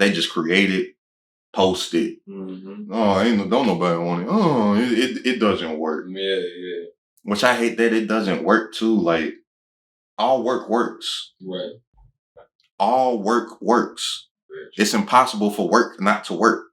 they just create it, post it. Mm-hmm. Oh, don't nobody want it. Oh, it doesn't work. Yeah. Which I hate that it doesn't work too. Like, all work works. Right. All work works. It's impossible for work not to work.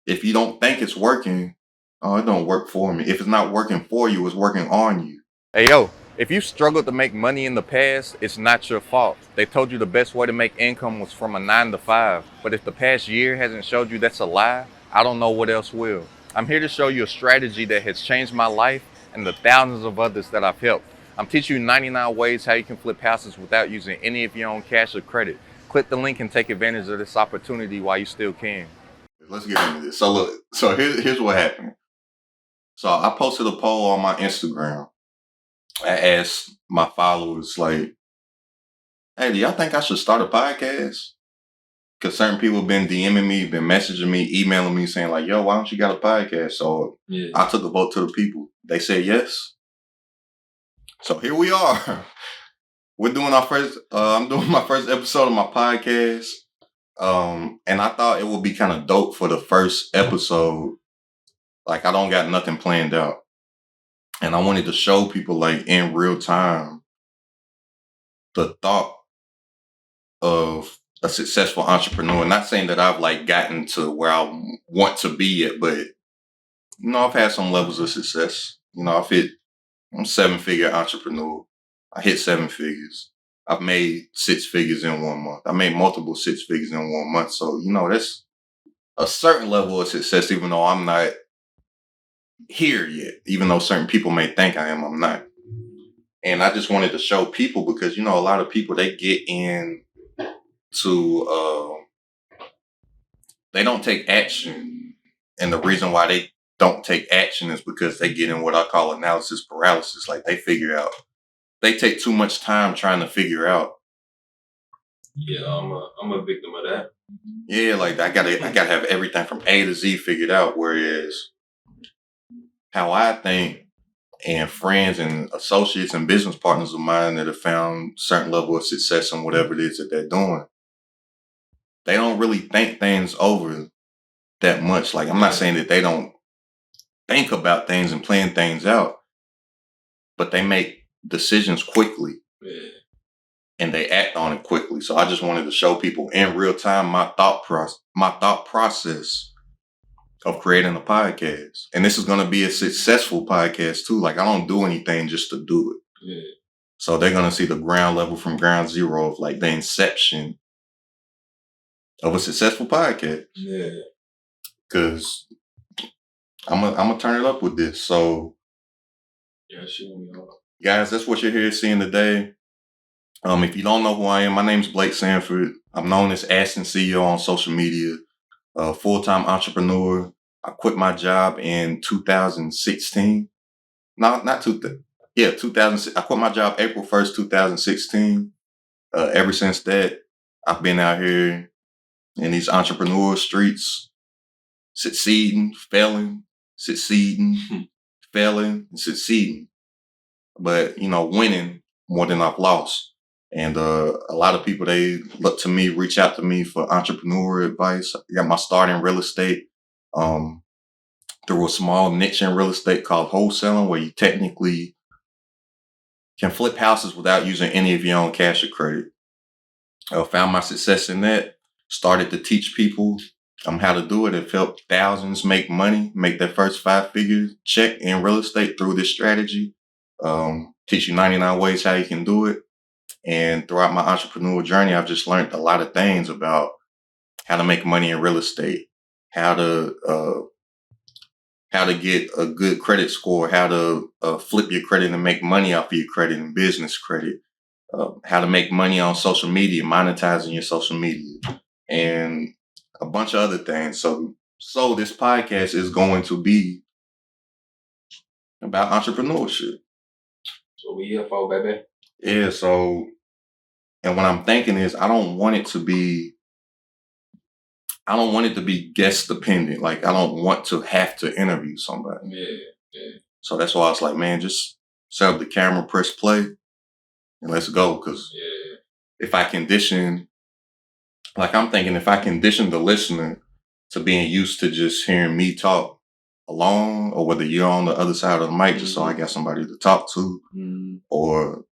If you don't think it's working, it don't work for me. If it's not working for you, it's working on you. Hey, yo, if you struggled to make money in the past, it's not your fault. They told you the best way to make income was from a 9 to 5. But if the past year hasn't showed you that's a lie, I don't know what else will. I'm here to show you a strategy that has changed my life and the thousands of others that I've helped. I'm teaching you 99 ways how you can flip houses without using any of your own cash or credit. Click the link and take advantage of this opportunity while you still can. Let's get into this. So look, here's what happened. So I posted a poll on my Instagram. I asked my followers, like, hey, do y'all think I should start a podcast? Because certain people have been DMing me, been messaging me, emailing me, saying like, yo, why don't you got a podcast? So I took a vote to the people. They said yes. So here we are. We're doing I'm doing my first episode of my podcast. And I thought it would be kind of dope for the first episode. Like, I don't got nothing planned out. And I wanted to show people, like, in real time, the thought of a successful entrepreneur. Not saying that I've, like, gotten to where I want to be at, but, I've had some levels of success. I'm a 7-figure entrepreneur. I hit 7 figures. I've made 6 figures in 1 month. I made multiple 6 figures in 1 month. So, that's a certain level of success, even though I'm not here yet. Even though certain people may think I am, I'm not. And I just wanted to show people because, a lot of people, they get in to, they don't take action. And the reason why they don't take action is because they get in what I call analysis paralysis. Like, they take too much time trying to figure out. Yeah, I'm a victim of that. Yeah, like I gotta have everything from A to Z figured out. Whereas how I think, and friends and associates and business partners of mine that have found certain level of success in whatever it is that they're doing, they don't really think things over that much. Like, I'm not saying that they don't think about things and plan things out, but they make decisions quickly. Yeah. And they act on it quickly. So I just wanted to show people in real time my thought process of creating a podcast. And this is going to be a successful podcast too. Like, I don't do anything just to do it. Yeah. So they're going to see the ground level from ground zero of, like, the inception of a successful podcast. Yeah. Because I'm gonna turn it up with this. So, yeah, sure. Guys, that's what you're here seeing today. If you don't know who I am, my name is Blake Sanford. I'm known as AstenCeo on social media. A full-time entrepreneur. I quit my job in 2016. No, not 2000. Yeah, 2000. I quit my job April 1st, 2016. Ever since that, I've been out here in these entrepreneur streets, succeeding, failing, succeeding, failing, and succeeding. But, winning more than I've lost. And a lot of people, they look to me, reach out to me for entrepreneur advice. I got my start in real estate through a small niche in real estate called wholesaling, where you technically can flip houses without using any of your own cash or credit. Found my success in that. Started to teach people how to do it. I've helped thousands make money, make their first 5-figure check in real estate through this strategy. Teach you 99 ways how you can do it. And throughout my entrepreneurial journey, I've just learned a lot of things about how to make money in real estate, how to get a good credit score, how to flip your credit and make money off of your credit and business credit, how to make money on social media, monetizing your social media, and a bunch of other things. So this podcast is going to be about entrepreneurship. So we here for, baby. Yeah, so, and what I'm thinking is I don't want it to be guest dependent. Like, I don't want to have to interview somebody. Yeah. So that's why I was like, man, just set up the camera, press play, and let's go. Because if I condition like I'm thinking if I condition the listener to being used to just hearing me talk alone, or whether you're on the other side of the mic, just so I got somebody to talk to, or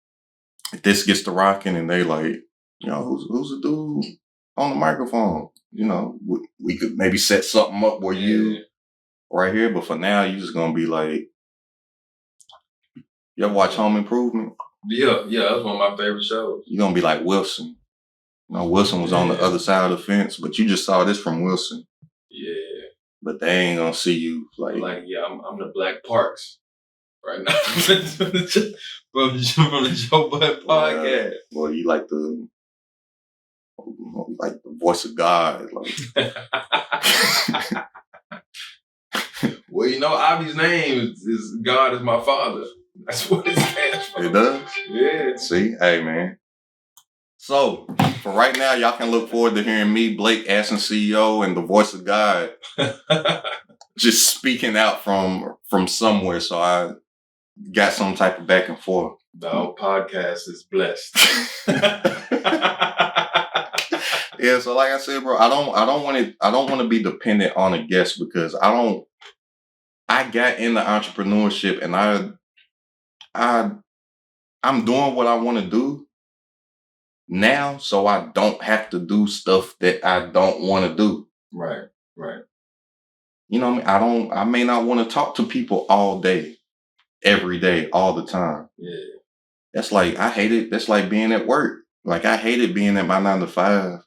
if this gets to rocking and they like, who's the dude on the microphone? We could maybe set something up where you right here, but for now, you just gonna be like, you ever watch Home Improvement? Yeah, that's one of my favorite shows. You're gonna be like Wilson. Wilson was on the other side of the fence, but you just saw this from Wilson. Yeah. But they ain't gonna see you like I'm the Black Parks right now from the Joe Budden podcast. Well, you like the voice of God, like. Well, Avi's name is God is my father. That's what it stands for. It does? Yeah. See? Hey, man. So, for right now, y'all can look forward to hearing me, Blake, AstenCeo, and the voice of God just speaking out from somewhere. So I got some type of back and forth. The whole podcast is blessed. Yeah, so like I said, bro, I don't want to be dependent on a guest because I got into entrepreneurship and I'm doing what I want to do now, so I don't have to do stuff that I don't want to do. Right. You know what I mean? I may not want to talk to people all day, every day, all the time. Yeah. That's like, I hate it. That's like being at work. Like, I hated being at my 9 to 5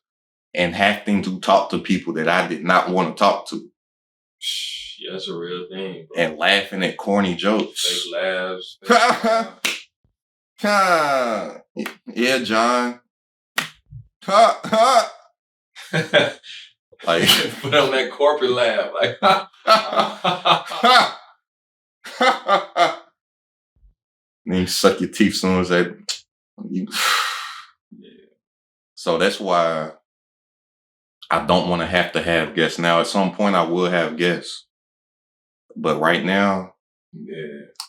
and having to talk to people that I did not want to talk to. Yeah, that's a real thing, bro. And laughing at corny jokes. Fake laughs. Yeah, John. Like, put on that corporate laugh. Like, then you suck your teeth soon as that. Yeah. So that's why I don't want to have guests. Now, at some point, I will have guests. But right now,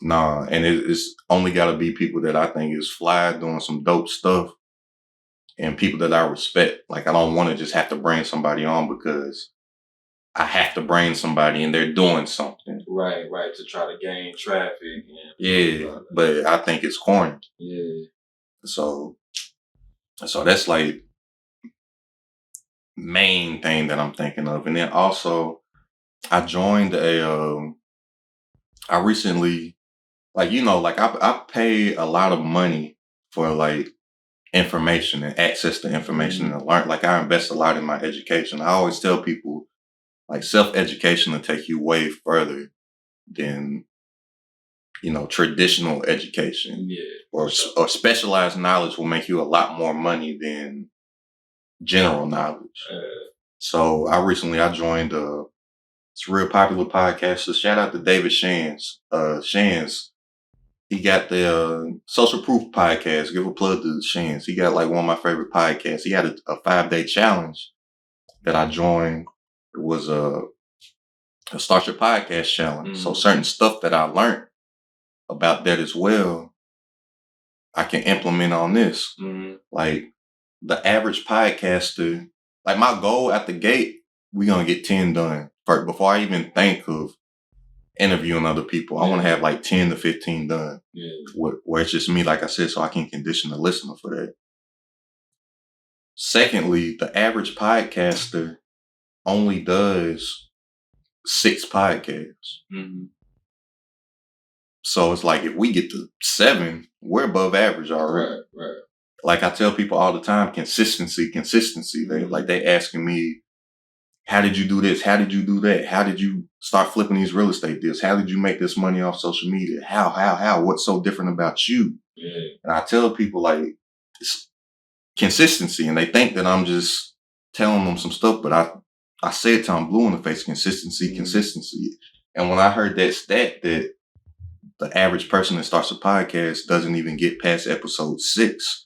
nah. And it's only got to be people that I think is fly, doing some dope stuff, and people that I respect. Like, I don't want to just have to bring somebody on because I have to bring somebody and they're doing something. Right, to try to gain traffic. Yeah, but I think it's corny. Yeah. So that's like main thing that I'm thinking of. And then also, I joined I recently, I pay a lot of money for like information and access to information and learn. Like, I invest a lot in my education. I always tell people, like, self-education will take you way further than, traditional education. Yeah. Or specialized knowledge will make you a lot more money than general knowledge. So I joined it's a real popular podcast. So shout out to David Shands. Shands, he got the Social Proof podcast. Give a plug to Shands. He got like one of my favorite podcasts. He had a 5-day challenge that I joined. It was a Start Your Podcast challenge. So certain stuff that I learned about that as well, I can implement on this. Like, the average podcaster, like, my goal at the gate, we're going to get 10 done. Before I even think of interviewing other people, I want to have like 10 to 15 done. Yeah. Where it's just me, like I said, so I can condition the listener for that. Secondly, the average podcaster only does 6 podcasts. So it's like, if we get to 7, we're above average already. Right. Like, I tell people all the time, consistency. They asking me, how did you do this? How did you do that? How did you start flipping these real estate deals? How did you make this money off social media? How? What's so different about you? Yeah. And I tell people, like, it's consistency, and they think that I'm just telling them some stuff, but I said to them, blue in the face, consistency. And when I heard that stat that the average person that starts a podcast doesn't even get past episode 6,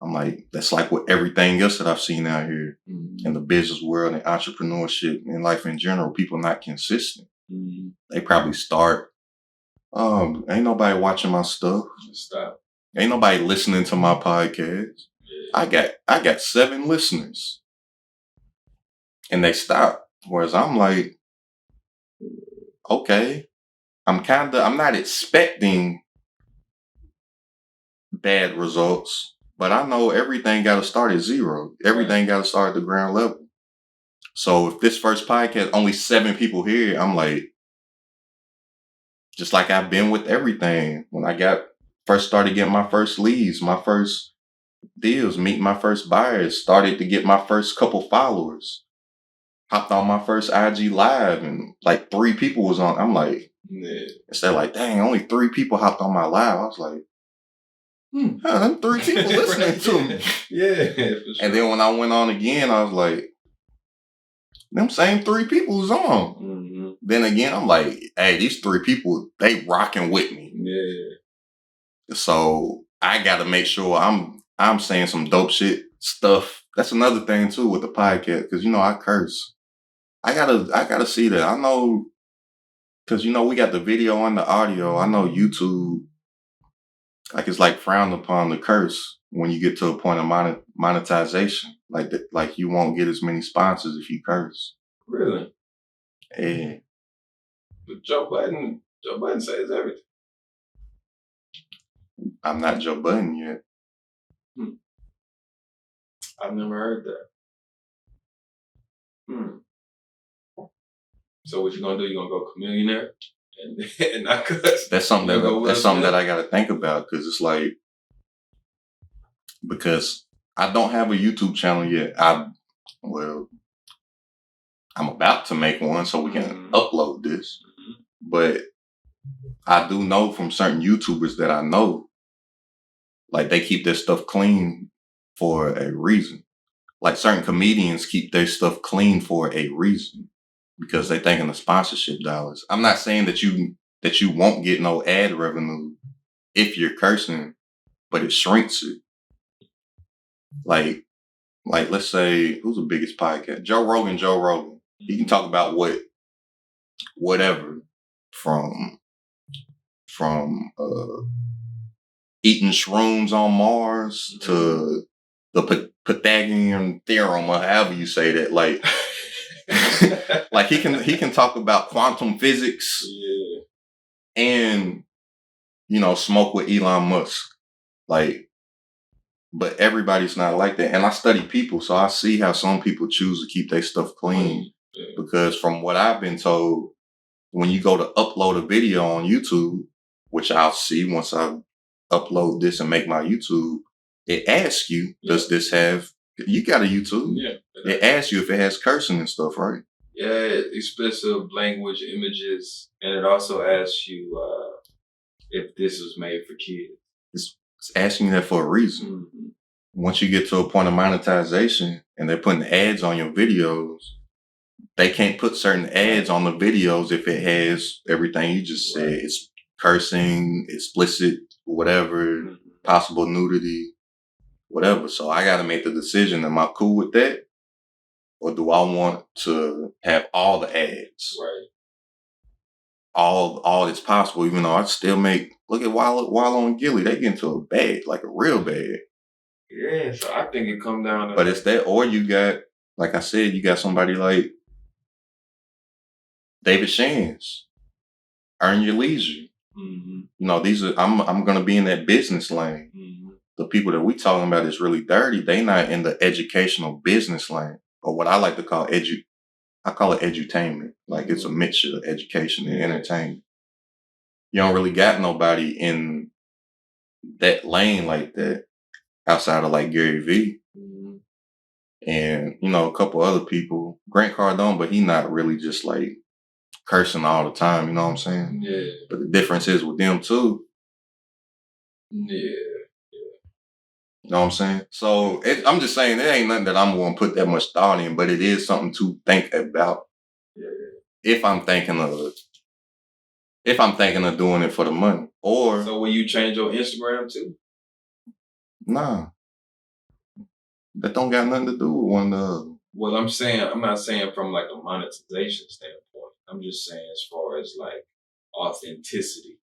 I'm like, that's like with everything else that I've seen out here in the business world and entrepreneurship and life in general. People not consistent. They probably start, ain't nobody watching my stuff. Stop. Ain't nobody listening to my podcast. Yeah. I got 7 listeners. and they stop. Whereas I'm like, okay, I'm not expecting bad results, but I know everything got to start at zero. Everything got to start at the ground level. So if this first podcast, only 7 people here, I'm like, just like I've been with everything. When I first started getting my first leads, my first deals, meeting my first buyers, started to get my first couple followers, hopped on my first IG live and like 3 people was on. I'm like, instead of like, dang, only 3 people hopped on my live. I was like, them 3 people listening to me. Yeah. Sure. And then when I went on again, I was like, them same 3 people was on. Mm-hmm. Then again, I'm like, hey, these 3 people, they rocking with me. Yeah. So I got to make sure I'm saying some dope shit stuff. That's another thing too with the podcast, because I curse. I gotta see that. I know, because we got the video and the audio. I know YouTube, like it's like frowned upon to curse when you get to a point of monetization. Like you won't get as many sponsors if you curse. Really? Yeah. But Joe Budden says everything. I'm not Joe Budden yet. I've never heard that. So what you gonna do? You gonna go chameleonaire and not cuss? That's something that I gotta think about, because it's like, because I don't have a YouTube channel yet. I'm about to make one so we can upload this. But I do know from certain YouTubers that I know, like they keep their stuff clean for a reason. Like certain comedians keep their stuff clean for a reason, because they thinking of sponsorship dollars. I'm not saying that you won't get no ad revenue if you're cursing, but it shrinks it. Like let's say, who's the biggest podcast? Joe Rogan. He can talk about whatever, from eating shrooms on Mars to the Pythagorean theorem, or however you say that. Like, like he can talk about quantum physics, and smoke with Elon Musk. Like, but everybody's not like that. And I study people, so I see how some people choose to keep their stuff clean. Because from what I've been told, when you go to upload a video on YouTube, which I'll see once I upload this and make my YouTube, it asks you, does this have, you got a YouTube? Yeah. It asks you if it has cursing and stuff, right? Yeah, explicit language, images, and it also asks you if this was made for kids. It's asking you that for a reason. Mm-hmm. Once you get to a point of monetization and they're putting ads on your videos, they can't put certain ads on the videos if it has everything you just said. It's cursing, explicit, whatever, possible nudity, whatever. So I got to make the decision. Am I cool with that? Or do I want to have all the ads? Right. All that's possible, even though I still make, look at Wallow and Gilly, they get into a bag, like a real bag. Yeah, so I think it come down to, but it's that, or you got, like I said, you got somebody like David Shands, Earn Your Leisure. Mm-hmm. These are, I'm gonna be in that business lane. Mm-hmm. The people that we talking about is really dirty. They not in the educational business lane, or what I like to call I call it edutainment. Like it's a mixture of education and entertainment. You don't really got nobody in that lane like that outside of like Gary Vee. Mm-hmm. And, a couple other people, Grant Cardone, but he not really just like cursing all the time, you know what I'm saying? Yeah. But the difference is with them too. Yeah. You know what I'm saying? So I'm just saying, it ain't nothing that I'm going to put that much thought in, but it is something to think about. Yeah. If I'm thinking of doing it for the money. Or, so will you change your Instagram too? Nah. That don't got nothing to do with one another. Well, I'm not saying from like a monetization standpoint. I'm just saying as far as like authenticity.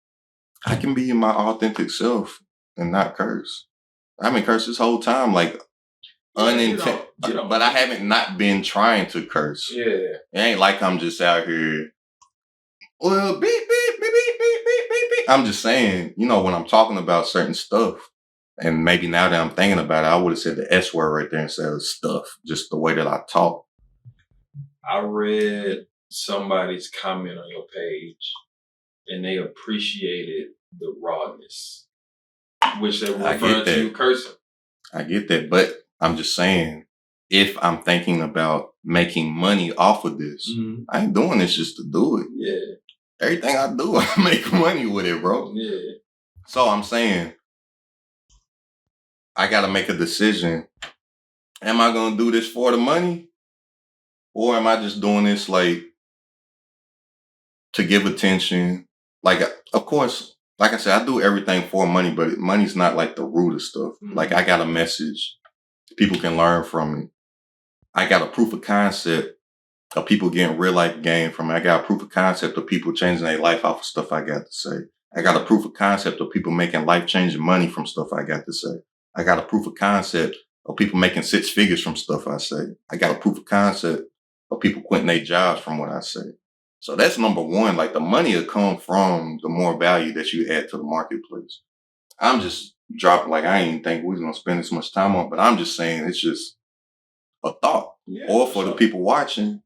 I can be my authentic self and not curse. I've been cursed this whole time, like unintentional. But I haven't not been trying to curse. Yeah. It ain't like I'm just out here. Well, beep, beep, beep, beep, beep, beep, beep, beep. I'm just saying, when I'm talking about certain stuff, and maybe now that I'm thinking about it, I would have said the S word right there instead of stuff, just the way that I talk. I read somebody's comment on your page, and they appreciated the rawness, which they were referring to you cursing. I get that, but I'm just saying, if I'm thinking about making money off of this, I ain't doing this just to do it. Yeah. Everything I do, I make money with it, bro. Yeah. So I'm saying, I got to make a decision. Am I going to do this for the money? Or am I just doing this like to give attention? Like, of course, like I said, I do everything for money, but money's not like the root of stuff. Like, I got a message. People can learn from it. I got a proof of concept of people getting real life gain from it. I got a proof of concept of people changing their life off of stuff I got to say. I got a proof of concept of people making life-changing money from stuff I got to say. I got a proof of concept of people making 6 figures from stuff I say. I got a proof of concept of people quitting their jobs from what I say. So that's number one. Like, the money will come from the more value that you add to the marketplace. I'm just dropping, like, I didn't think we was going to spend this much time on, but I'm just saying it's just a thought. Yeah, or for the people watching,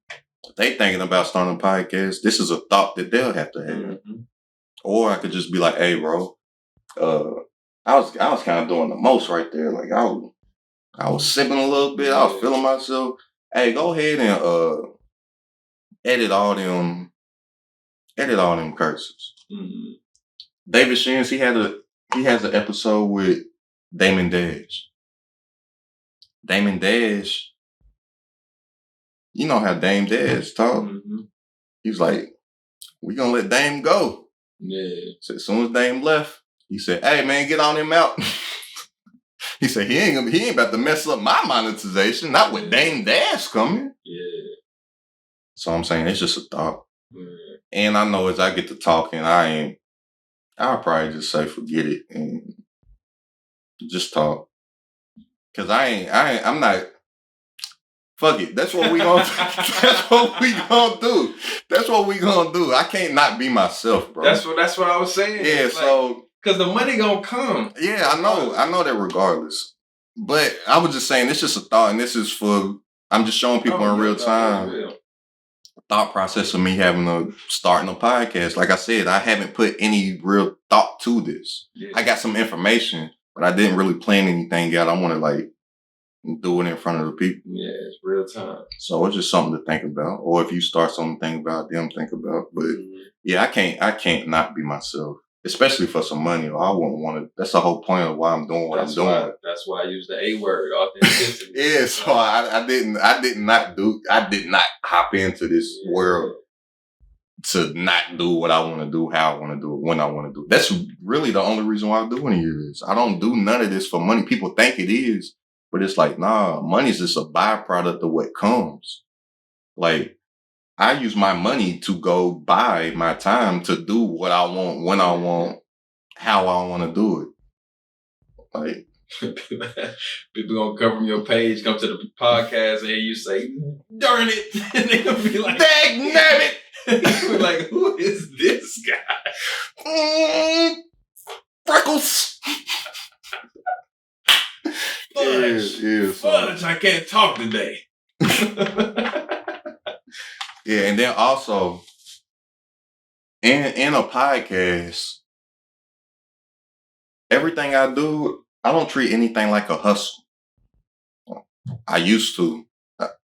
if they thinking about starting a podcast, this is a thought that they'll have to have. Or I could just be like, hey, bro, I was kind of doing the most right there. Like, I was sipping a little bit. I was feeling myself. Hey, go ahead and edit all them curses. David Shins, he has an episode with Damon Dash. Damon Dash, you know how Dame Dash talk. He's like, we gonna let Dame go. Yeah. So as soon as Dame left, he said, hey man, get on him out. He said he ain't about to mess up my monetization, not with Dame Dash coming. Yeah. So I'm saying it's just a thought. And I know as I get to talking, I'll probably just say forget it and just talk. Cause I'm not. Fuck it. That's what we gonna do. That's what we gonna do. That's what we gonna do. I can't not be myself, bro. That's what I was saying. Yeah, it's so cause the money gonna come. Yeah, I know that regardless. But I was just saying it's just a thought, and this is I'm just showing people in real time. Real. Thought process of me starting a podcast. Like I said, I haven't put any real thought to this. Yeah. I got some information, but I didn't really plan anything out. I want to do it in front of the people. Yeah, it's real time. So it's just something to think about. Or if you start something to think about, them think about. But yeah, I can't not be myself. Especially for some money. Or I wouldn't want to. That's the whole point of why I'm doing what I'm doing. That's why I use the A word, authenticity. Yeah, so I did not hop into this world to not do what I want to do, how I want to do it, when I want to do it. That's really the only reason why I'm doing any of this. I don't do none of this for money. People think it is. But it's like, nah, money's just a byproduct of what comes. Like, I use my money to go buy my time to do what I want, when I want, how I want to do it. Like, people gonna come from your page, come to the podcast, and you say, darn it. And they gonna be like, dang it. Like, who is this guy? Freckles. Fudge, I can't talk today. Yeah, and then also in a podcast, everything I do, I don't treat anything like a hustle. I used to.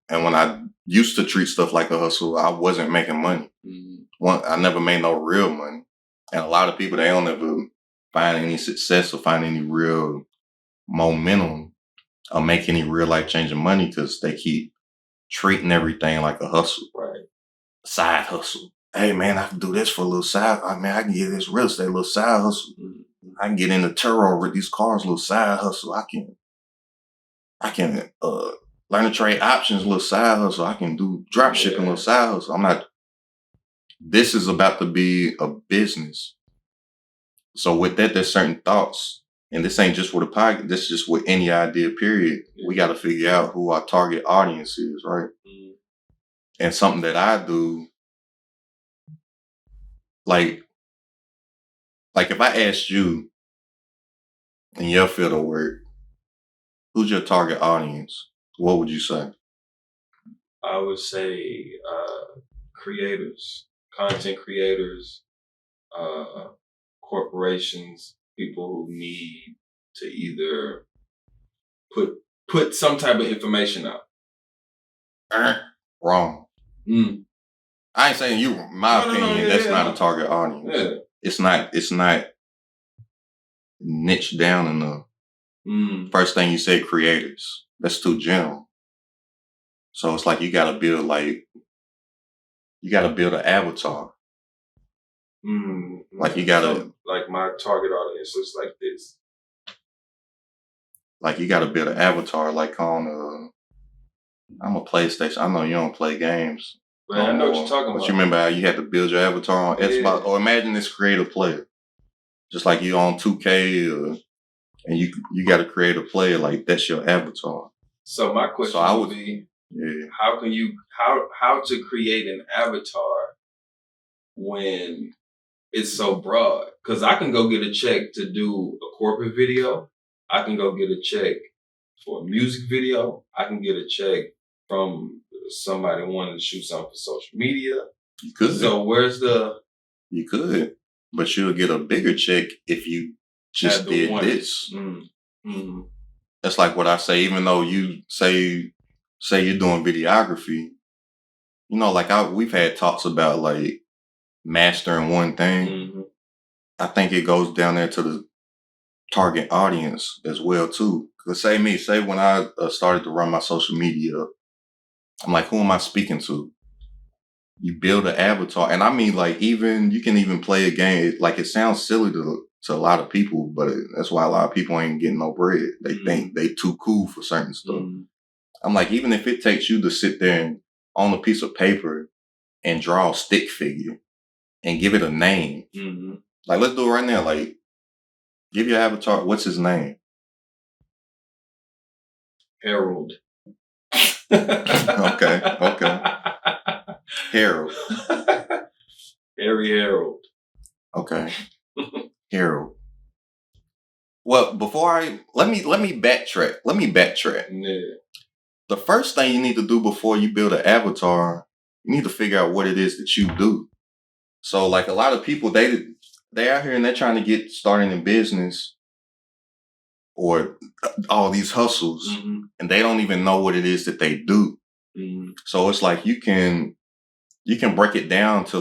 And when I used to treat stuff like a hustle, I wasn't making money. I never made no real money. And a lot of people, they don't ever find any success or find any real momentum or make any real life changing money because they keep treating everything like a hustle. Right. Side hustle. Hey man, I can do this for a little side. I can get this real estate, a little side hustle. I can get into Turo with these cars, a little side hustle. I can learn to trade options, a little side hustle. I can do drop shipping, a little side hustle. This is about to be a business. So with that, there's certain thoughts and this ain't just with a podcast, this is just with any idea, period. Yeah. We got to figure out who our target audience is, right? Mm-hmm. And something that I do, like if I asked you in your field of work, who's your target audience? What would you say? I would say creators, content creators, corporations, people who need to either put some type of information out. Wrong. I ain't saying you. My opinion, that's not a target audience. Yeah. It's not niche down enough. First thing you said, creators. That's too general. So it's like you gotta build an avatar. Like you gotta, so, like my target audience looks like this. Like you gotta build an avatar, like on I'm a PlayStation. I know you don't play games. But I know what you're talking about. But you remember how you had to build your avatar on Xbox? Or imagine this creative player. Just like you on 2K, and you got to create a player, like that's your avatar. So my question would be, how can you how to create an avatar when it's so broad? Because I can go get a check to do a corporate video. I can go get a check for a music video. I can get a check from somebody wanting to shoot something for social media. You could. So where's the... You could. But you'll get a bigger check if you just did this. Mm-hmm. That's like what I say, even though you say you're doing videography, you know, like we've had talks about like mastering one thing. Mm-hmm. I think it goes down there to the target audience as well too. Cause say when I started to run my social media, I'm like, who am I speaking to? You build an avatar, and I mean, like, even you can even play a game. Like, it sounds silly to a lot of people, but that's why a lot of people ain't getting no bread. They think they too cool for certain stuff. I'm like, even if it takes you to sit there and on a piece of paper and draw a stick figure and give it a name, like, let's do it right now. Like, give your avatar, what's his name? Harold. Okay. Harold. Harry Harold. Okay. Harold. Well, let me backtrack. Yeah. The first thing you need to do before you build an avatar, you need to figure out what it is that you do. So, like, a lot of people, they out here and they're trying to get started in business or all these hustles, and they don't even know what it is that they do. So it's like you can break it down to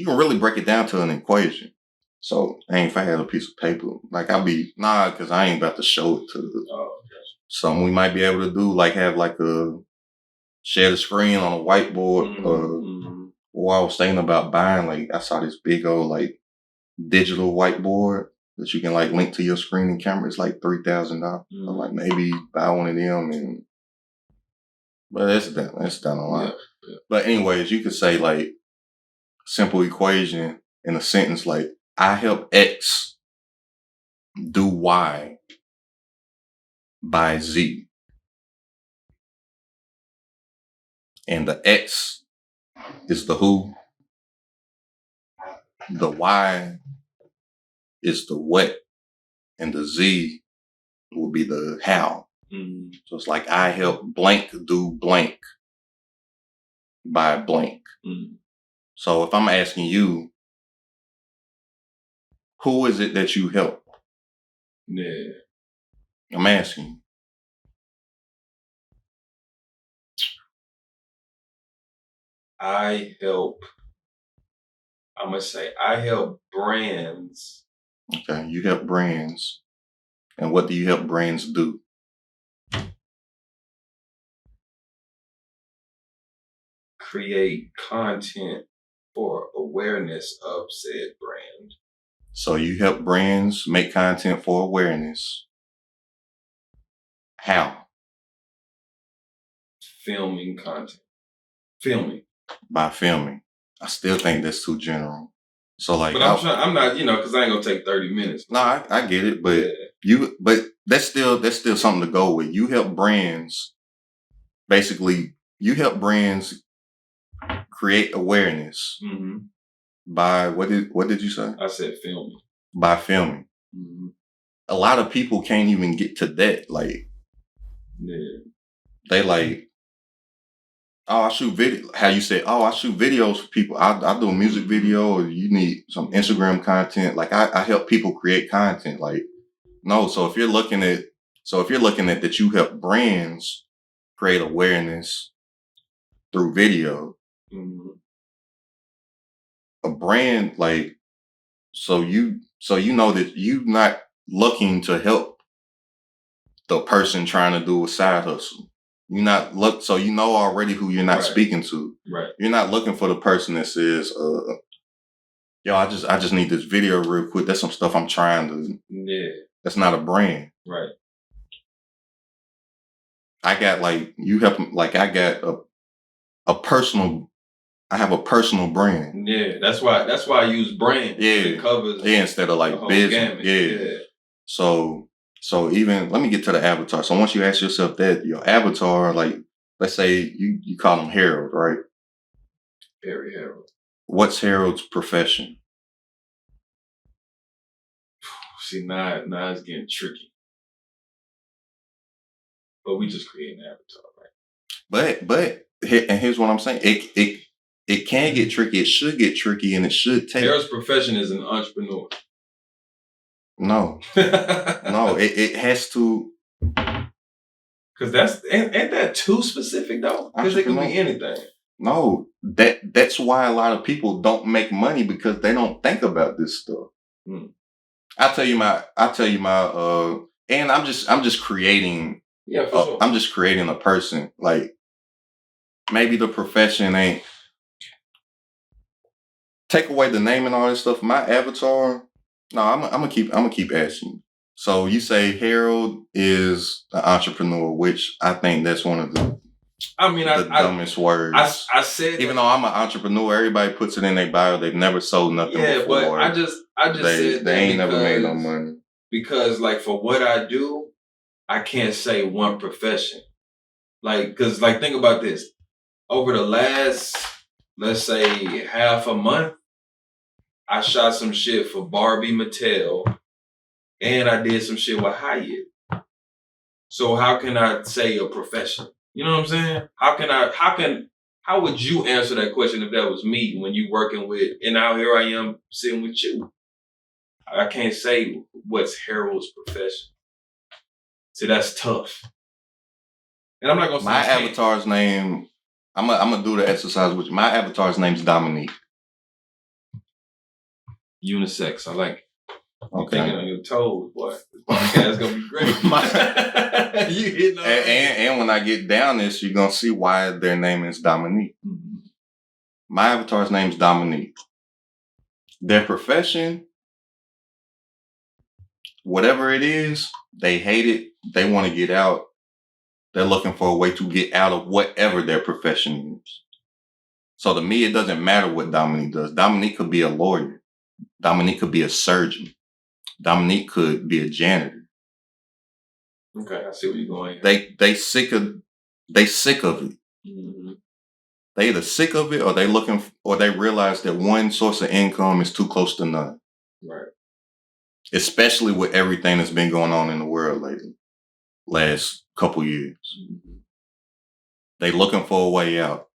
really break it down to an equation. So, if I had a piece of paper, like because I ain't about to show it to something we might be able to do, like have like share the screen on a whiteboard. Or I was thinking about buying, like I saw this big old like digital whiteboard that you can like link to your screen and camera. It's like $3,000. I'm like, maybe buy one of them, but that's done a lot. Yeah. But anyways, you could say like simple equation in a sentence like, I help X do Y by Z. And the X is the who. The Y is the what. And the Z will be the how. So it's like, I help blank do blank by blank. So if I'm asking you, who is it that you help? Yeah. I'm asking you. I help brands. Okay, you help brands. And what do you help brands do? Create content for awareness of said brand. So you help brands make content for awareness. How? Filming content. Filming. By filming. I still think that's too general. So like, but I'm not, because I ain't gonna take 30 minutes. No, I get it, but that's still something to go with. You help brands, basically, create awareness by what did you say? I said filming. By filming. Mm-hmm. A lot of people can't even get to that. Like, they like, oh, I shoot video. How you say? Oh, I shoot videos for people. I do a music video, or you need some Instagram content. Like, I help people create content. Like, no. So if you're looking at that, you help brands create awareness through video. Mm-hmm. A brand, like, so you know that you're not looking to help the person trying to do a side hustle. You're not so you know already who you're not speaking to. Right. You're not looking for the person that says, yo, I just need this video real quick. That's some stuff I'm trying to. Yeah. That's not a brand. Right. I got you help, I got a personal. I have a personal brand. Yeah, that's why I use brand. Yeah, it covers. Yeah, instead of business. Yeah. So even let me get to the avatar. So once you ask yourself that, your avatar, let's say you call him Harold, right? Very Harold. What's Harold's profession? See, now it's getting tricky. But we just create an avatar, right? But and here's what I'm saying. It can get tricky. It should get tricky, and it should take. Harold's profession is an entrepreneur. No, no, it has to. Because ain't that too specific though? Because it can be anything. No, that's why a lot of people don't make money, because they don't think about this stuff. I'll tell you my and I'm just creating. Yeah, for sure. I'm just creating a person. Like, maybe the profession ain't. Take away the name and all this stuff. My avatar. No, I'm gonna keep asking. So you say Harold is an entrepreneur, which I think that's one of the. the dumbest words. I said, even though I'm an entrepreneur, everybody puts it in their bio. They've never sold nothing before. Yeah, but I just said they ain't never made no money. Because for what I do, I can't say one profession. Because think about this. Over the last, let's say, half a month, I shot some shit for Barbie Mattel, and I did some shit with Hyatt. So how can I say a profession? You know what I'm saying? How would you answer that question if that was me when you working with, and now here I am sitting with you? I can't say what's Harold's profession. See, that's tough. And I'm not gonna say my avatar's name. I'm gonna do the exercise with you. My avatar's name's Dominique. Unisex. I like it. Okay. Thinking on your toes, boy. This podcast gonna be great. You hitting on and when I get down this, you're gonna see why their name is Dominique. Mm-hmm. My avatar's name's Dominique. Their profession, whatever it is, they hate it. They want to get out. They're looking for a way to get out of whatever their profession is. So to me, it doesn't matter what Dominique does. Dominique could be a lawyer. Dominique could be a surgeon. Dominique could be a janitor. Okay, I see where you're going. They sick of it. Mm-hmm. They either sick of it, or they realize that one source of income is too close to none. Right. Especially with everything that's been going on in the world lately, last couple years. Mm-hmm. They looking for a way out.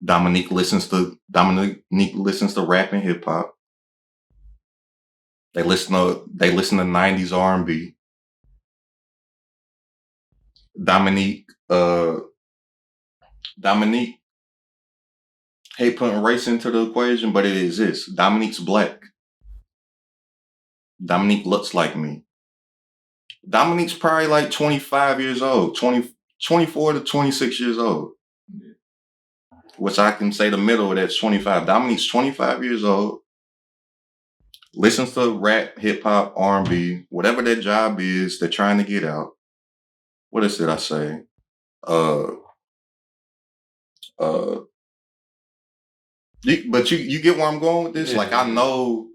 Dominique listens to rap and hip hop. They listen to 90s R&B. Dominique hate putting race into the equation, but it exists. Dominique's black. Dominique looks like me. Dominique's probably 25 years old, 24 to 26 years old. Which I can say the middle of that's 25. Dominique's 25 years old. Listens to rap, hip hop, R&B, whatever their job is, they're trying to get out. What else did I say? But you get where I'm going with this? Like I know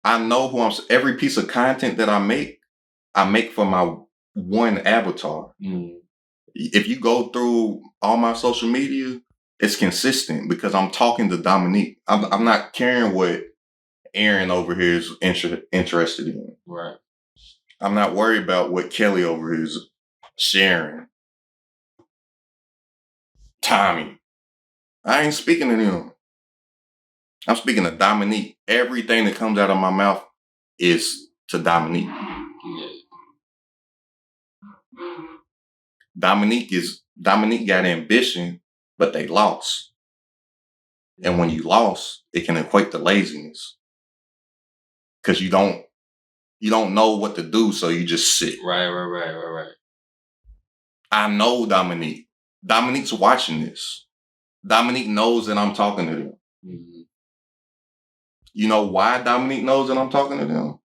who every piece of content that I make for my one avatar. If you go through all my social media, it's consistent because I'm talking to Dominique. I'm not caring what Aaron over here is interested in. Right. I'm not worried about what Kelly over here is sharing. Tommy. I ain't speaking to them. I'm speaking to Dominique. Everything that comes out of my mouth is to Dominique. Yeah. Dominique got ambition, but they lost. And when you lost, it can equate to laziness. Because you don't know what to do, so you just sit. Right. I know Dominique. Dominique's watching this. Dominique knows that I'm talking to them. Mm-hmm. You know why Dominique knows that I'm talking to them?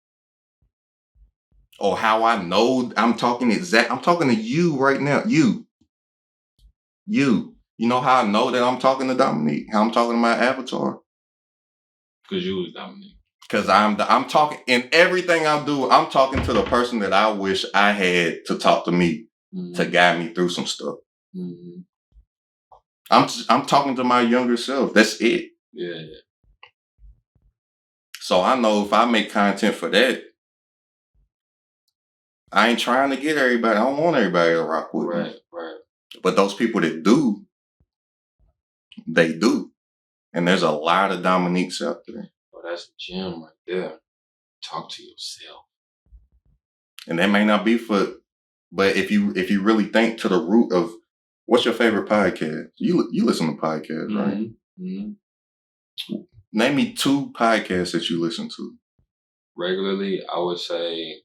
Or how I know I'm talking to you right now. You. You know how I know that I'm talking to Dominique? How I'm talking to my avatar? Because you was Dominique. Because I'm talking in everything I do. I'm talking to the person that I wish I had to talk to me to guide me through some stuff. Mm-hmm. I'm talking to my younger self. That's it. Yeah. So I know if I make content for that, I ain't trying to get everybody. I don't want everybody to rock with me. Right. But those people that do, they do. And there's a lot of Dominiques out there. Oh, that's the gem right there. Talk to yourself. And that may not be but if you really think to the root of what's your favorite podcast? You listen to podcasts, right? Mm-hmm. Name me 2 podcasts that you listen to. Regularly, I would say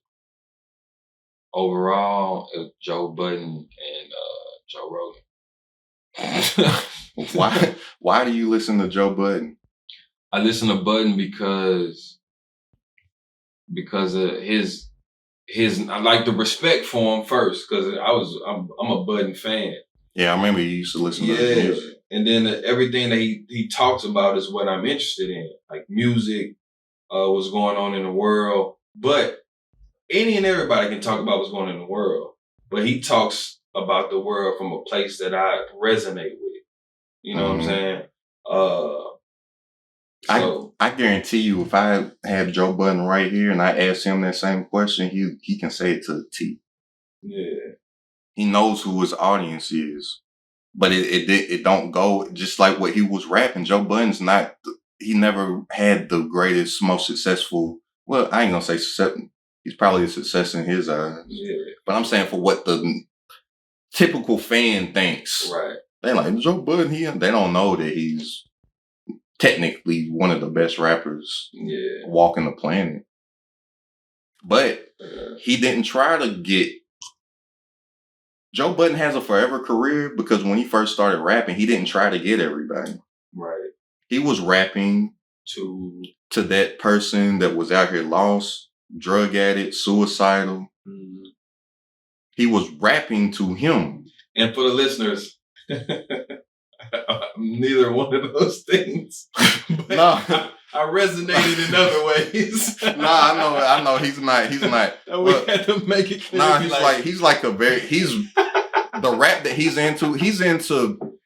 overall, Joe Budden and Joe Rogan. Why do you listen to Joe Budden? I listen to Budden because of his I like the respect for him first because I'm a Budden fan. Yeah, I remember you used to listen to his music. And then everything that he talks about is what I'm interested in, like music, what's going on in the world. But any and everybody can talk about what's going on in the world, but he talks about the world from a place that I resonate with. You know what I'm saying? I guarantee you, if I have Joe Budden right here and I ask him that same question, he can say it to the T. Yeah. He knows who his audience is, but it don't go just like what he was rapping. Joe Budden's not. He never had the greatest, most successful. Well, I ain't gonna say success. He's probably a success in his eyes. Yeah. But I'm saying for what the typical fan thinks. Right. They like Joe Budden. They don't know that he's technically one of the best rappers walking the planet. But he didn't try to get. Joe Budden has a forever career because when he first started rapping, he didn't try to get everybody. Right. He was rapping to that person that was out here lost, drug addict, suicidal. Mm-hmm. He was rapping to him. And for the listeners, neither one of those things. No. I resonated in other ways. I know he's not. We had to make it clear. He's the rap that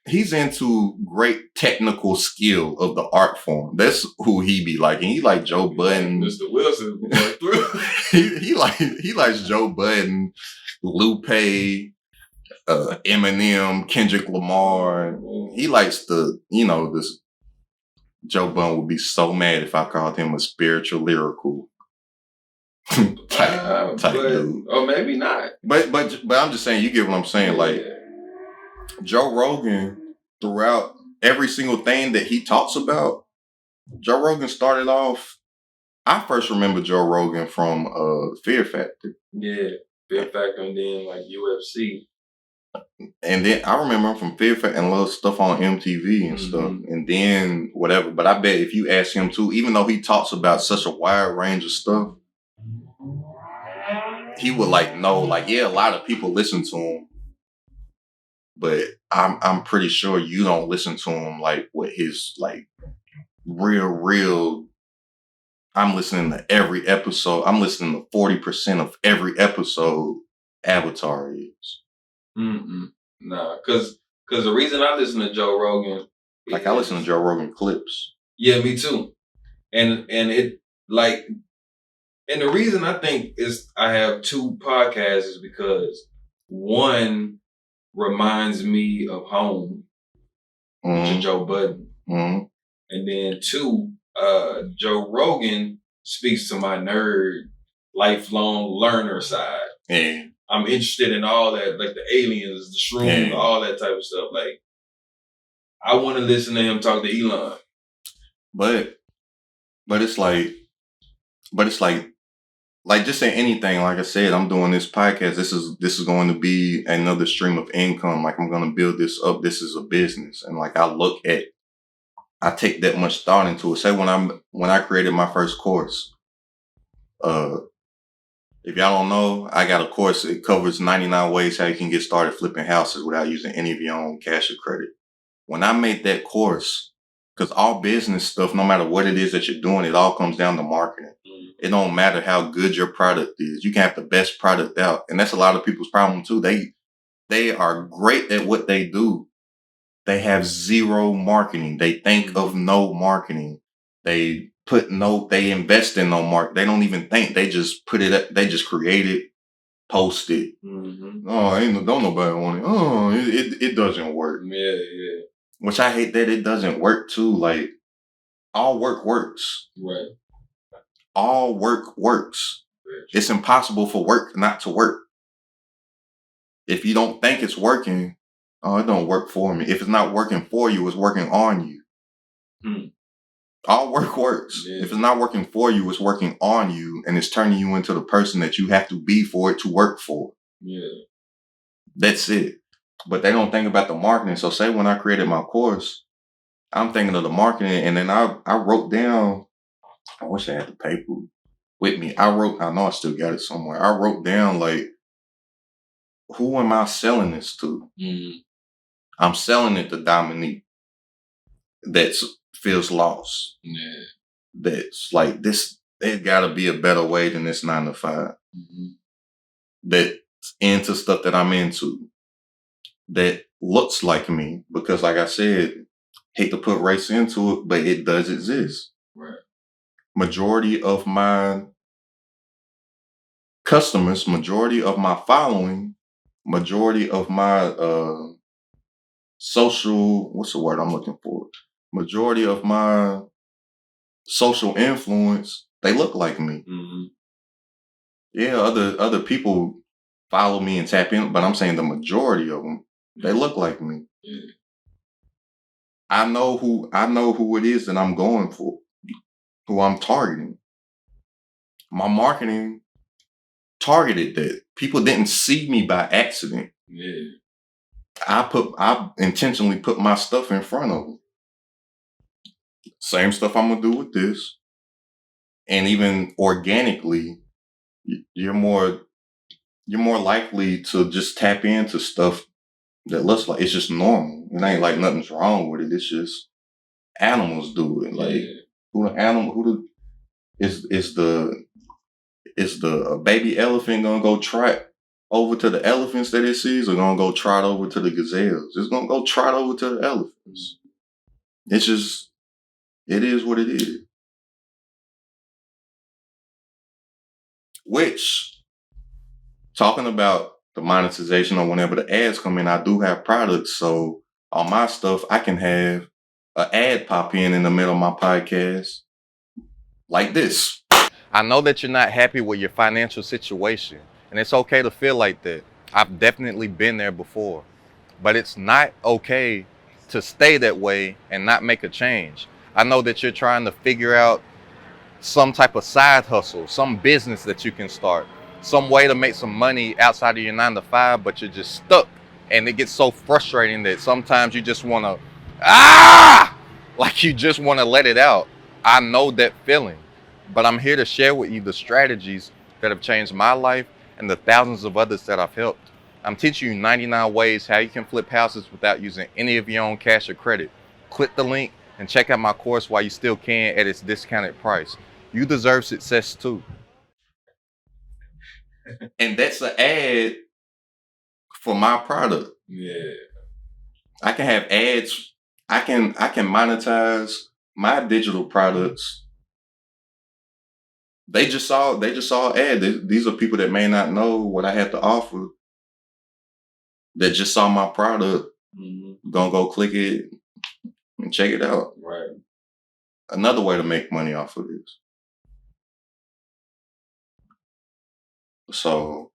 he's into great technical skill of the art form. That's who he be like. And he like Joe Budden. Mr. Wilson going through. he likes Joe Budden, Lupe, Eminem, Kendrick Lamar. He likes this. Joe Budden would be so mad if I called him a spiritual lyrical type dude. Or maybe not. But I'm just saying, you get what I'm saying. Like Joe Rogan, throughout every single thing that he talks about, Joe Rogan started off. I first remember Joe Rogan from Fear Factor. Yeah, Fear Factor, and then like UFC. And then I remember him from Fear Factor and little stuff on MTV and stuff. And then whatever. But I bet if you ask him too, even though he talks about such a wide range of stuff, he would know, a lot of people listen to him. But I'm pretty sure you don't listen to him with his real. I'm listening to every episode. I'm listening to 40% of every episode Avatar is. Nah, because the reason I listen to Joe Rogan, like I listen to Joe Rogan clips. Yeah, me too. And it like, and the reason I think is I have two podcasts is because one reminds me of home, which is Joe Budden, and then two, Joe Rogan speaks to my nerd, lifelong learner side. Yeah. I'm interested in all that, like the aliens, the shrooms, all that type of stuff. Like, I want to listen to him talk to Elon. But it's like just say anything. Like I said, I'm doing this podcast. This is going to be another stream of income. Like, I'm going to build this up. This is a business. And like, I take that much thought into it. Say when I created my first course, if y'all don't know, I got a course. It covers 99 ways how you can get started flipping houses without using any of your own cash or credit. When I made that course, because all business stuff, no matter what it is that you're doing, it all comes down to marketing. It don't matter how good your product is. You can have the best product out. And that's a lot of people's problem too. They are great at what they do. They have zero marketing. They think of no marketing. They invest in no market. They don't even think. They just put it up. They just create it, post it. Oh, don't nobody want it. Oh, it doesn't work. Yeah. Which I hate that it doesn't work too. Like, all work works. Right. All work works. It's impossible for work not to work. If you don't think it's working, it don't work for me. If it's not working for you, it's working on you. All work works. Yeah. If it's not working for you, it's working on you, and it's turning you into the person that you have to be for it to work for. Yeah. That's it. But they don't think about the marketing. So say when I created my course, I'm thinking of the marketing, and then I wrote down, I wish I had the paper with me. I know I still got it somewhere. I wrote down, like, who am I selling this to? I'm selling it to Dominique that feels lost. Yeah. That's like, there's gotta be a better way than this 9 to 5. That's into stuff that I'm into, that looks like me, because like I said, hate to put race into it, but it does exist. Right. Majority of my customers, majority of my following, majority of my social, what's the word I'm looking for? Majority of my social influence, they look like me. Yeah, other people follow me and tap in, but I'm saying the majority of them, they look like me. Yeah. I know who it is that I'm going for, who I'm targeting. My marketing targeted that. People didn't see me by accident. Yeah. I intentionally put my stuff in front of them. Same stuff I'm gonna do with this. And even organically, you're more likely to just tap into stuff that looks like it's just normal. It ain't like nothing's wrong with it. It's just animals do it. Like, is the baby elephant gonna go trot over to the elephants that it sees, or gonna go trot over to the gazelles? It's gonna go trot over to the elephants. It's just, it is what it is. Which, talking about the monetization or whenever the ads come in, I do have products. So on my stuff, I can have an ad pop in the middle of my podcast, like this. I know that you're not happy with your financial situation, and it's okay to feel like that. I've definitely been there before, but it's not okay to stay that way and not make a change. I know that you're trying to figure out some type of side hustle, some business that you can start, some way to make some money outside of your 9 to 5, but you're just stuck. And it gets so frustrating that sometimes you just want to, like, you just want to let it out. I know that feeling, but I'm here to share with you the strategies that have changed my life and the thousands of others that I've helped. I'm teaching you 99 ways how you can flip houses without using any of your own cash or credit. Click the link and check out my course while you still can at its discounted price. You deserve success too. And that's an ad for my product. Yeah. I can have ads. I can monetize my digital products. They just saw an ad. These are people that may not know what I have to offer. That just saw my product. Mm-hmm. Gonna go click it and check it out. Right. Another way to make money off of this. So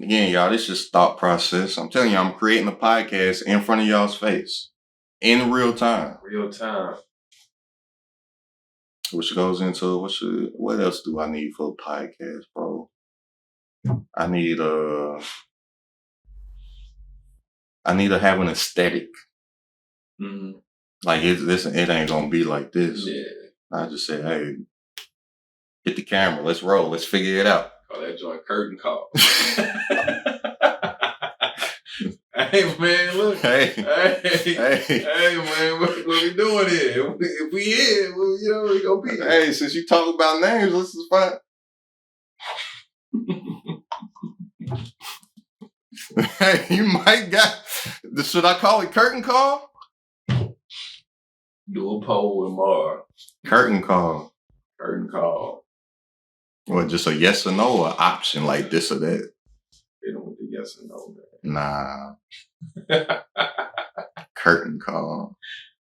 again, y'all, this is thought process. I'm telling you, I'm creating a podcast in front of y'all's face in real time. Real time. Which goes into what else do I need for a podcast, bro? I need to have an aesthetic. Mm-hmm. Like it ain't gonna be like this. Yeah. I just say, hey, hit the camera, let's roll, let's figure it out. Oh, that joint curtain call. Hey man, look. Hey man, what we doing here? If we here, well, you know, we gonna be here. Hey, since you talk about names, let's just find. Hey, you might got. Should I call it curtain call? Do a poll with Mar. Curtain call. Curtain call. Well, just a yes or no, or option like this or that. They don't want the yes or no, man. Nah. Curtain call.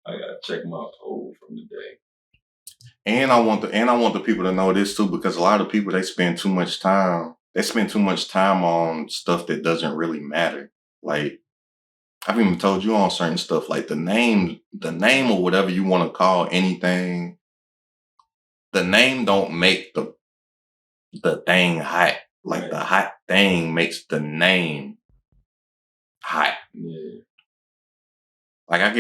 I gotta check my poll from the day. And I want the people to know this too, because a lot of people they spend too much time on stuff that doesn't really matter. Like I've even told you on certain stuff, like the name or whatever you want to call anything. The name don't make the thing hot. Like the hot thing makes the name hot. Yeah. Like I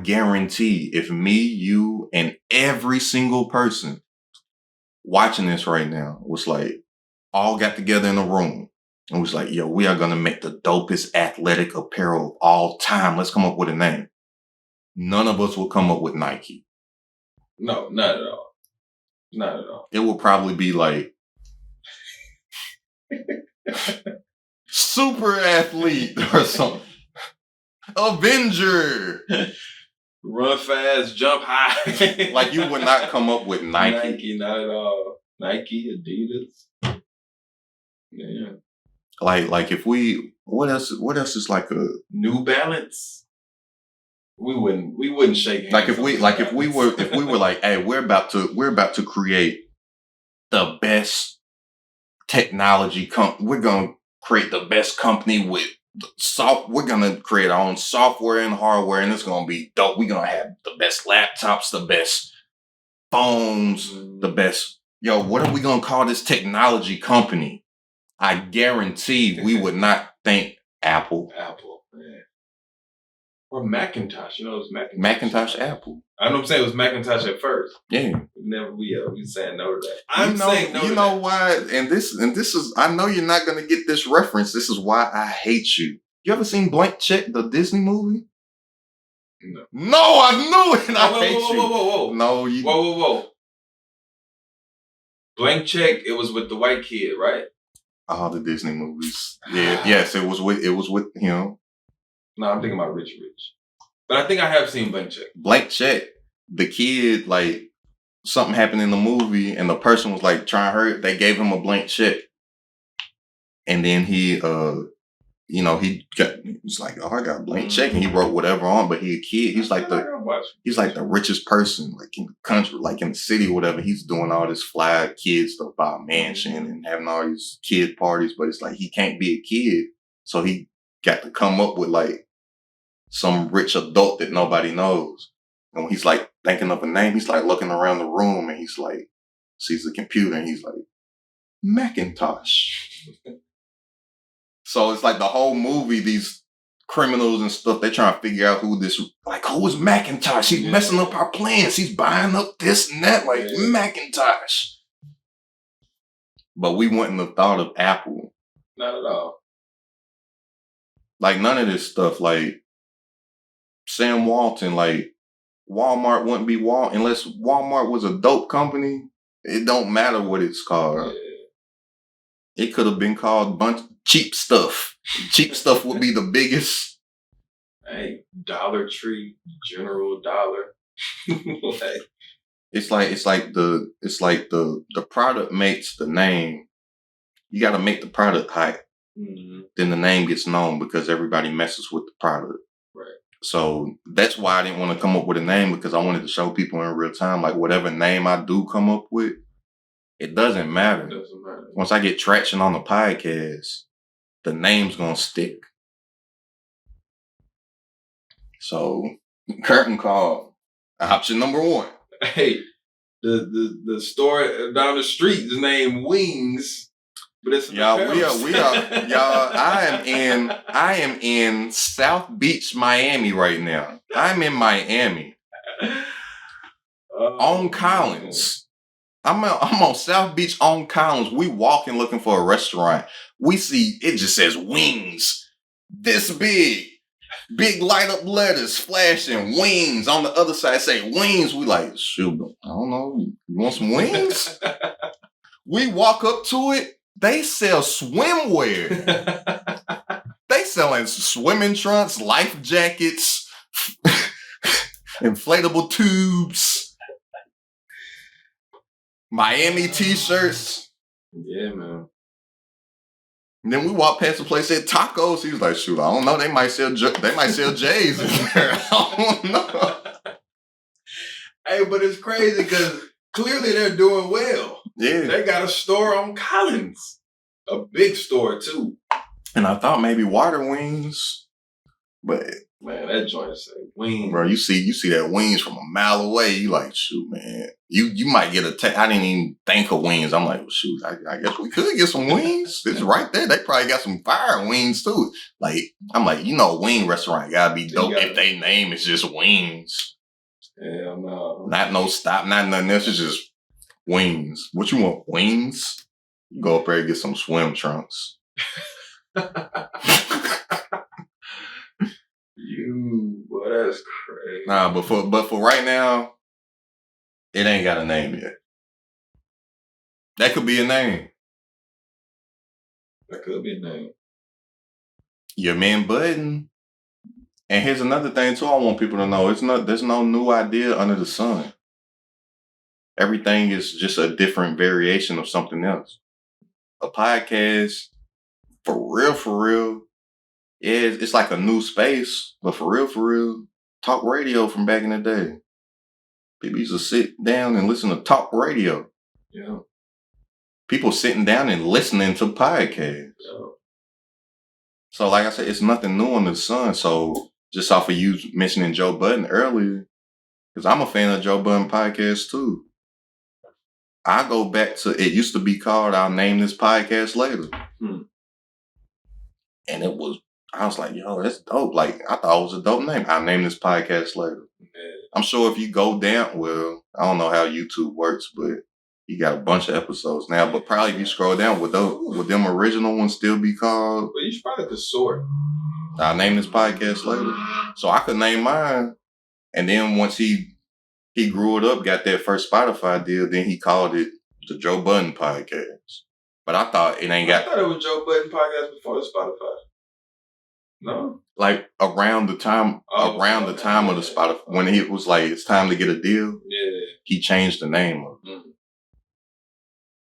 guarantee if me, you, and every single person watching this right now was like, all got together in a room and was like, yo, we are going to make the dopest athletic apparel of all time. Let's come up with a name. None of us will come up with Nike. No, not at all. Not at all. It will probably be like super athlete or something. Avenger. Run fast, jump high. Like you would not come up with Nike. Nike, not at all. Nike, Adidas. Yeah. Like if we what else is like a New Balance? We wouldn't shake hands. Like if we were like, hey, we're about to create the best technology we're gonna create the best company with we're gonna create our own software and hardware, and it's gonna be dope. We're gonna have the best laptops, the best phones, the best. Yo, what are we gonna call this technology company? I guarantee we would not think Apple. Apple, man. Or Macintosh. You know, it was Macintosh. Macintosh, Apple. I know I'm saying it was Macintosh at first. Yeah. We saying no to that. I'm saying no to that. You know why? And this is, I know you're not going to get this reference. This is why I hate you. You ever seen Blank Check, the Disney movie? No, I knew it. I hate you. Whoa. No, you. Whoa. Blank Check, it was with the white kid, right? All the Disney movies. Yeah. Yes, it was with him. No, I'm thinking about Rich. But I think I have seen Blank Check. Blank Check, the kid, like, something happened in the movie and the person was like trying to hurt. They gave him a blank check. And then he was like, oh, I got a blank check. And he wrote whatever on, but he a kid. He's like the richest person, like in the country, like in the city or whatever. He's doing all this fly kid stuff about a mansion and having all these kid parties, but it's like he can't be a kid. So he got to come up with like some rich adult that nobody knows. And when he's like thinking of a name, he's like looking around the room and he's like, sees the computer and he's like, Macintosh. So it's like the whole movie, these criminals and stuff, they're trying to figure out who is Macintosh? He's messing up our plans. He's buying up this and that, like Macintosh. But we wouldn't have thought of Apple. Not at all. Like none of this stuff, like Sam Walton, like Walmart wouldn't be unless Walmart was a dope company. It don't matter what it's called. Yeah. It could have been called bunch cheap stuff. Cheap stuff would be the biggest. Hey, Dollar Tree, General Dollar. It's like the product makes the name. You got to make the product hype. Mm-hmm. Then the name gets known because everybody messes with the product. Right. So that's why I didn't want to come up with a name, because I wanted to show people in real time, like whatever name I do come up with, it doesn't matter. It doesn't matter. Once I get traction on the podcast, the name's gonna stick. So curtain call, option number 1. Hey, the store down the street is named Wings. But it's y'all, we are, y'all. I am in South Beach, Miami right now. I'm in Miami, on Collins. I'm on South Beach on Collins. We walking looking for a restaurant. We see it just says Wings, this big light up letters flashing, Wings. On the other side say Wings. We like, shoot, I don't know. You want some wings? We walk up to it. They sell swimwear. They selling swimming trunks, life jackets, inflatable tubes, Miami t-shirts. Yeah, man. And then we walked past the place, said tacos. He was like, shoot, I don't know. They might sell J's in there. I don't know. Hey, but it's crazy because clearly they're doing well. Yeah. They got a store on Collins. A big store, too. And I thought maybe Water Wings. But man, that joint say Wings. Bro, you see that Wings from a mile away. You like, shoot, man. You might get I didn't even think of wings. I'm like, well, shoot, I guess we could get some wings. It's right there. They probably got some fire wings, too. Like, I'm like, wing restaurant gotta be dope if they name is just Wings. Hell no. Not no stop, not nothing else. It's just Wings. What you want? Wings? Go up there and get some swim trunks. Boy, that's crazy. Nah, but for right now, it ain't got a name yet. That could be a name. That could be a name. Your man Button. And here's another thing too I want people to know. There's no new idea under the sun. Everything is just a different variation of something else. A podcast, for real, it's like a new space, but for real, talk radio from back in the day. People used to sit down and listen to talk radio. Yeah. People sitting down and listening to podcasts. Yeah. So like I said, it's nothing new under the sun. So just off of you mentioning Joe Budden earlier, because I'm a fan of Joe Budden podcast too. I go back to, it used to be called I'll Name This Podcast Later. And I was like, yo, that's dope. Like, I thought it was a dope name. I'll Name This Podcast Later. Yeah. I'm sure if you go down, well, I don't know how YouTube works, but you got a bunch of episodes now. But probably if you scroll down, would them original ones still be called? Well, you should probably could sort. I'll Name This Podcast Later. So I could name mine. And then once he grew it up, got that first Spotify deal, then he called it the Joe Budden Podcast. But I thought it ain't got... I thought it was Joe Budden Podcast before the Spotify. No? Like around the time of the Spotify, when he was like, it's time to get a deal, he changed the name of it.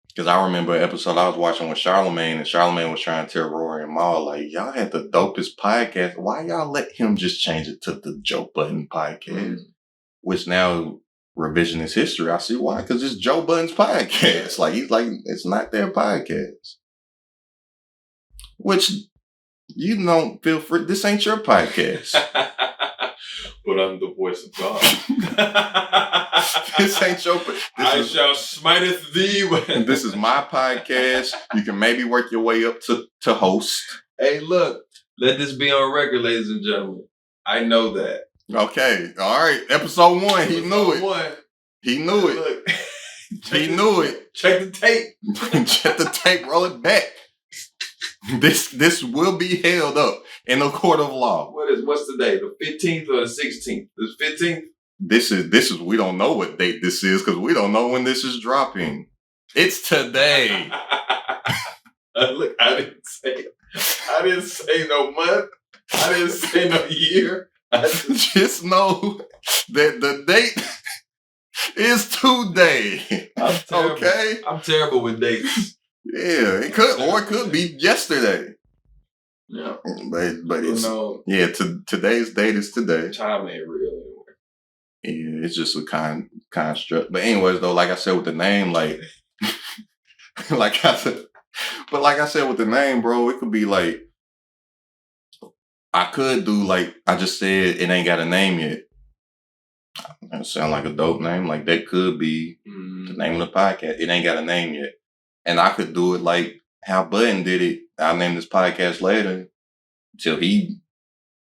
Because I remember an episode I was watching with Charlamagne, and Charlamagne was trying to tell Rory and Maul, like, y'all had the dopest podcast. Why y'all let him just change it to the Joe Budden Podcast? Which now, revisionist history, I see why. Because it's Joe Budden's podcast. Like, he's like, it's not their podcast. Which, you don't feel free. This ain't your podcast. But I'm the voice of God. This ain't your... I shall smiteth thee. This is my podcast. You can maybe work your way up to host. Hey, look. Let this be on record, ladies and gentlemen. I know that. Okay. All right. Episode 1. He knew it. He knew it. Look. He knew it. Check the tape. Check the tape. Roll it back. This will be held up. in a court of law. What's the day? The 15th or the 16th? The 15th? This is we don't know what date this is because we don't know when this is dropping. It's today. Look, I didn't say no month. I didn't say no year. Just know that the date is today. Okay? I'm terrible with dates. Yeah, it could be yesterday. Yeah. But it's today's date is today. Time ain't real anyway. Yeah, it's just a construct. But anyways though, like I said with the name, like like I said with the name, bro, it could be like I could do like I just said it ain't got a name yet. That sound like a dope name. Like that could be the name of the podcast. It ain't got a name yet. And I could do it like how Button did it. I'll name this podcast later till he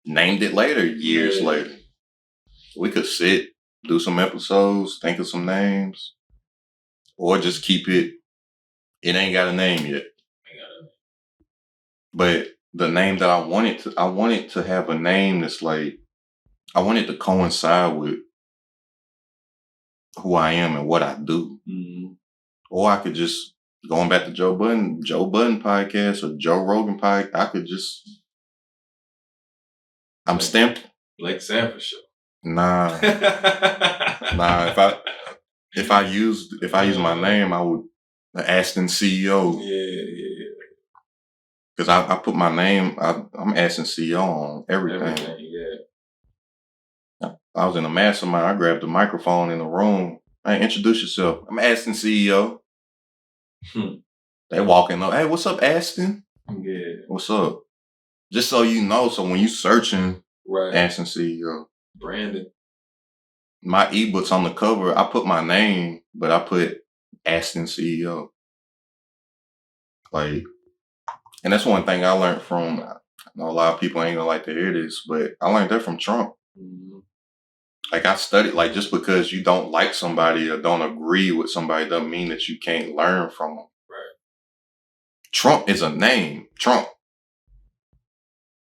named it later, years later. We could sit, do some episodes, think of some names, or just keep it ain't got a name yet. But the name that I wanted to have a name that's like, I wanted to coincide with who I am and what I do. Mm-hmm. Or I could just, going back to Joe Budden podcast or Joe Rogan podcast, I could just, I'm stamped. Like Sanford Show. Nah. If I use my name, I would AstenCeo. Yeah. Because I put my name, I'm AstenCeo on everything. Yeah. I was in a mastermind. I grabbed the microphone in the room. Hey, introduce yourself. I'm AstenCeo. They walking up. Hey, what's up, Asten? Yeah. What's up? Just so you know, so when you searching, right, AstenCeo. Brandon. My ebooks on the cover, I put my name, but I put AstenCeo. Like, and that's one thing I learned from, I know a lot of people ain't gonna like to hear this, but I learned that from Trump. Mm-hmm. Like I studied, like just because you don't like somebody or don't agree with somebody doesn't mean that you can't learn from them. Right. Trump is a name. Trump.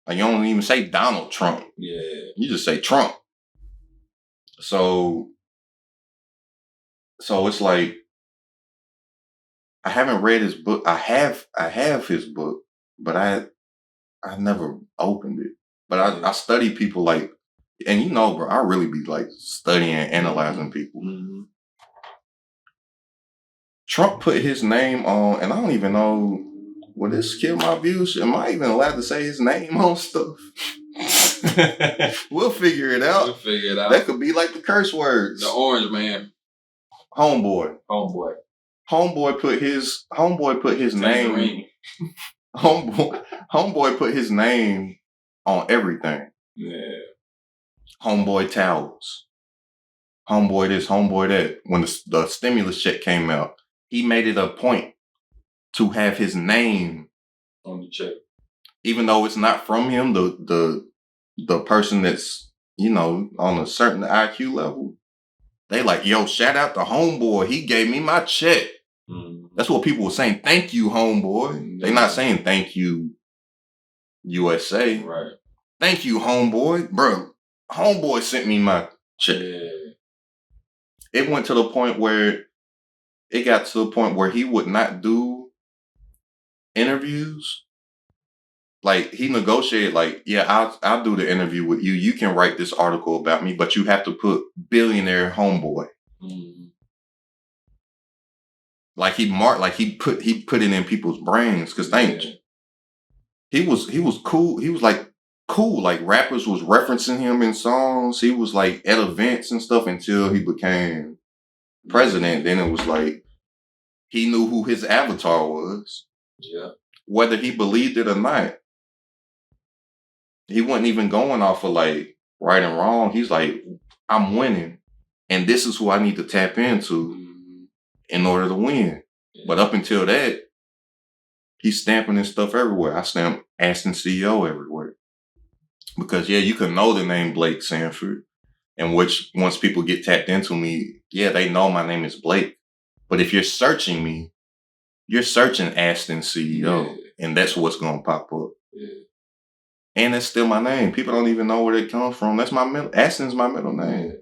Like you don't even say Donald Trump. Yeah. You just say Trump. So it's like, I haven't read his book. I have his book, but I never opened it. But I study people like, and you know, bro, I really be like studying, analyzing people. Mm-hmm. Trump put his name on, and I don't even know, will this kill my views? Am I even allowed to say his name on stuff? We'll figure it out. That could be like the curse words. The orange man. Homeboy put his name. Homeboy put his name on everything. Yeah. Homeboy towels. Homeboy this, homeboy that. When the stimulus check came out, he made it a point to have his name on the check. Even though it's not from him, the person that's, you know, on a certain IQ level, they like, yo, shout out to homeboy. He gave me my check. Mm. That's what people were saying. Thank you, homeboy. They're not saying thank you, USA. Right. Thank you, homeboy. Bro, homeboy sent me my check. Yeah. It got to the point where he would not do interviews. Like, he negotiated, like, yeah, I'll do the interview with you. You can write this article about me, but you have to put billionaire homeboy. Mm-hmm. Like, he put it in people's brains. Because he was cool. He was like cool. Like, rappers was referencing him in songs. He was like at events and stuff until he became president. Then it was like he knew who his avatar was. Yeah. Whether he believed it or not. He wasn't even going off of like right and wrong. He's like, I'm winning. And this is who I need to tap into in order to win. Yeah. But up until that, he's stamping his stuff everywhere. I stamp AstenCeo everywhere. Because, yeah, you can know the name Blake Sanford. And which, once people get tapped into me, yeah, they know my name is Blake. But if you're searching me, you're searching AstenCeo. Yeah. And that's what's going to pop up. Yeah. And that's still my name. People don't even know where it comes from. That's my middle. Asten's my middle name.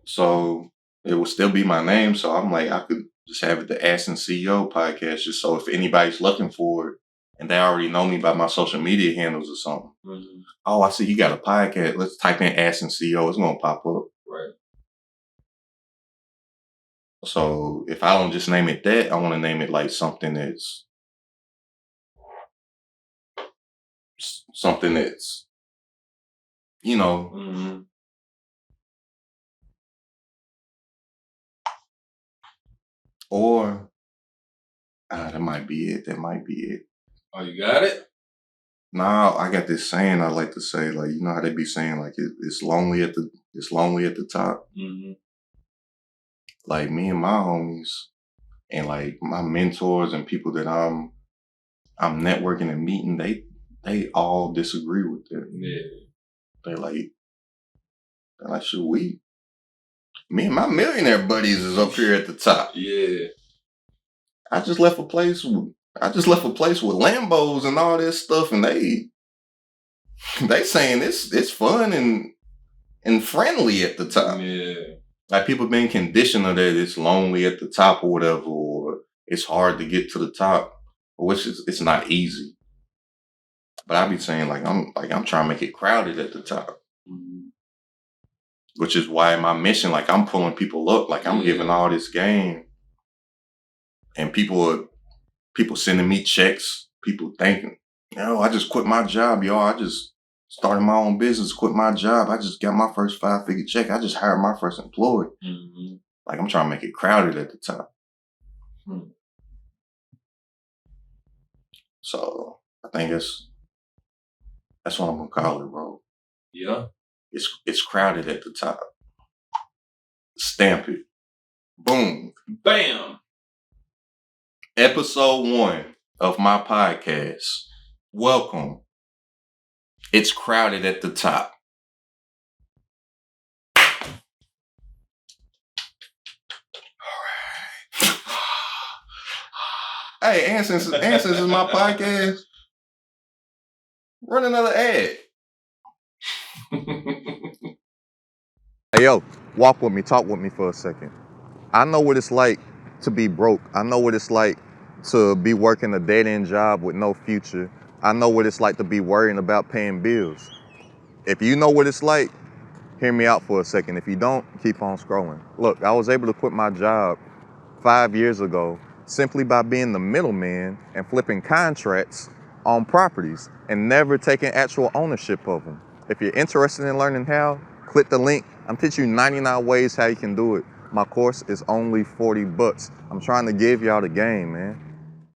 So it will still be my name. So I'm like, I could just have it the AstenCeo podcast, just so if anybody's looking for it and they already know me by my social media handles or something. Mm-hmm. Oh, I see you got a podcast. Let's type in AstenCeo. It's gonna pop up. Right. So if I don't just name it that, I want to name it like something that's you know. Mm-hmm. Or that might be it. That might be it. Oh, you got it? Nah, I got this saying I like to say, like, you know how they be saying, like, it's lonely at the top. Mm-hmm. Like me and my homies, and like my mentors and people that I'm networking and meeting, they all disagree with that. Yeah. They're like, shoot, me and my millionaire buddies is up here at the top. Yeah. I just left a place with Lambos and all this stuff, and they saying it's fun and friendly at the top. Yeah. Like people being conditioned that it's lonely at the top or whatever, or it's hard to get to the top, which is it's not easy. But I be saying I'm trying to make it crowded at the top. Mm-hmm. Which is why my mission, like I'm pulling people up, like I'm giving all this game. And people sending me checks, people thinking, I just quit my job, y'all. I just started my own business, quit my job. I just got my first 5-figure check. I just hired my first employee. Mm-hmm. Like I'm trying to make it crowded at the top. Hmm. So I think that's what I'm gonna call it, bro. Yeah. It's crowded at the top. Stamp it. Boom. Bam. Episode 1 of my podcast. Welcome. It's crowded at the top. Hey, and since it's my podcast, run another ad. Hey, yo, walk with me, talk with me for a second. I know what it's like to be broke. I know what it's like to be working a dead-end job with no future. I know what it's like to be worrying about paying bills. If you know what it's like, hear me out for a second. If you don't, keep on scrolling. Look, I was able to quit my job 5 years ago simply by being the middleman and flipping contracts on properties and never taking actual ownership of them. If you're interested in learning how, click the link. I'm teaching you 99 ways how you can do it. My course is only $40. I'm trying to give y'all the game, man.